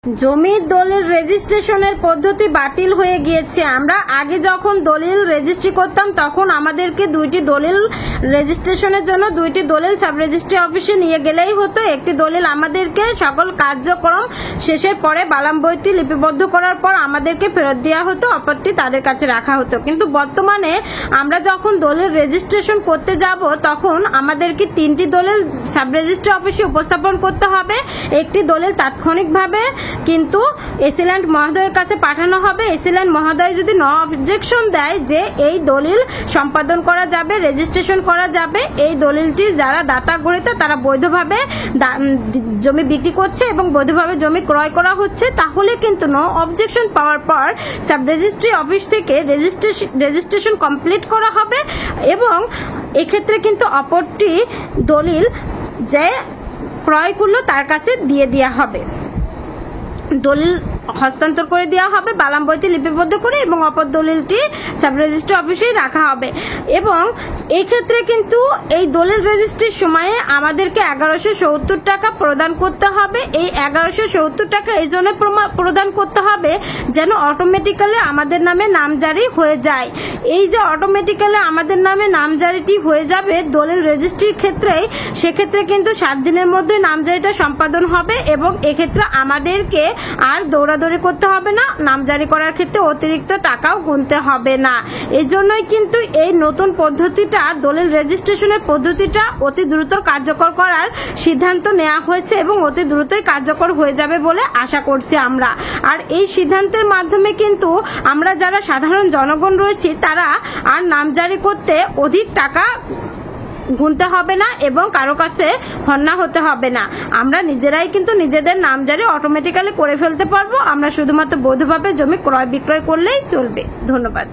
জমির দলিল রেজিস্ট্রেশনের পদ্ধতি বাতিল হয়ে গিয়েছে। আমরা আগে যখন দলিল রেজিস্ট্রি করতাম তখন আমাদেরকে দুইটি দলিল রেজিস্ট্রেশনের জন্য দুইটি দলিল সাব রেজিস্ট্রি অফিসে নিয়ে গেলেই হতো। একটি দলিল আমাদেরকে সকল কার্যক্রম শেষের পরে বালাম বইটি লিপিবদ্ধ করার পর আমাদেরকে ফেরত দেওয়া হতো, অপরটি তাদের কাছে রাখা হতো। কিন্তু বর্তমানে আমরা যখন দলিল রেজিস্ট্রেশন করতে যাব তখন আমাদেরকে তিনটি দলিল সাব রেজিস্ট্রি অফিসে উপস্থাপন করতে হবে। একটি দলিল তাৎক্ষণিকভাবে কিন্তু এসিল্যান্ড মহোদয়ের কাছে পাঠানো হবে। এসিল্যান্ড মহোদয় যদি নো অবজেকশন দেয় যে এই দলিল সম্পাদন করা যাবে, রেজিস্ট্রেশন করা যাবে, এই দলিলটি যারা দাতা গ্রহীতা তারা বৈধভাবে জমি বিক্রি করছে এবং বৈধভাবে জমি ক্রয় করা হচ্ছে, তাহলে কিন্তু নো অবজেকশন পাওয়ার পর সাব রেজিস্ট্রি অফিস থেকে রেজিস্ট্রেশন কমপ্লিট করা হবে এবং এক্ষেত্রে কিন্তু অপরটি দলিল যে ক্রয় করলো তার কাছে দিয়ে দেওয়া হবে, দলিল হস্তান্তর করে দেওয়া হবে বালাম বইতে লিপিবদ্ধ করে এবং অপর দলিলটি সাব রেজিস্ট্রি অফিসেই রাখা হবে। এবং এই ক্ষেত্রে কিন্তু এই দলিল রেজিস্ট্রির সময়ে আমাদেরকে 1170 টাকা প্রদান করতে হবে। এই 1170 টাকা এই জন্য প্রদান করতে হবে যেন অটোমেটিক্যালি আমাদের নামে নামজারি হয়ে যায়। এই যে অটোমেটিক্যালি আমাদের নামে নামজারিটি হয়ে যাবে দলিল রেজিস্ট্রির ক্ষেত্রেই, সেক্ষেত্রে কিন্তু 7 দিনের মধ্যে নামজারিটা সম্পাদন হবে এবং এক্ষেত্রে আমাদেরকে আর দৌড়াদৌড়ি করতে হবে না, নামজারি করার ক্ষেত্রে অতিরিক্ত টাকাও গুনতে হবে না। এই জন্যই কিন্তু এই নতুন পদ্ধতিটা, দলিল রেজিস্ট্রেশনের পদ্ধতিটা অতি দ্রুত কার্যকর করার সিদ্ধান্ত নেওয়া হয়েছে এবং অতি দ্রুতই কার্যকর হয়ে যাবে বলে আশা করছি আমরা। আর এই সিদ্ধান্তের মাধ্যমে কিন্তু আমরা যারা সাধারণ জনগণ রয়েছি তারা আর নামজারি করতে অধিক টাকা গুনতে হবে না এবং কারো কাছে হন্যা হতে হবে না। আমরা নিজেরাই কিন্তু নিজেদের নামজারি অটোমেটিক্যালি করে ফেলতে পারবো। আমরা শুধুমাত্র বৈধভাবে জমি ক্রয় বিক্রয় করলেই চলবে। ধন্যবাদ।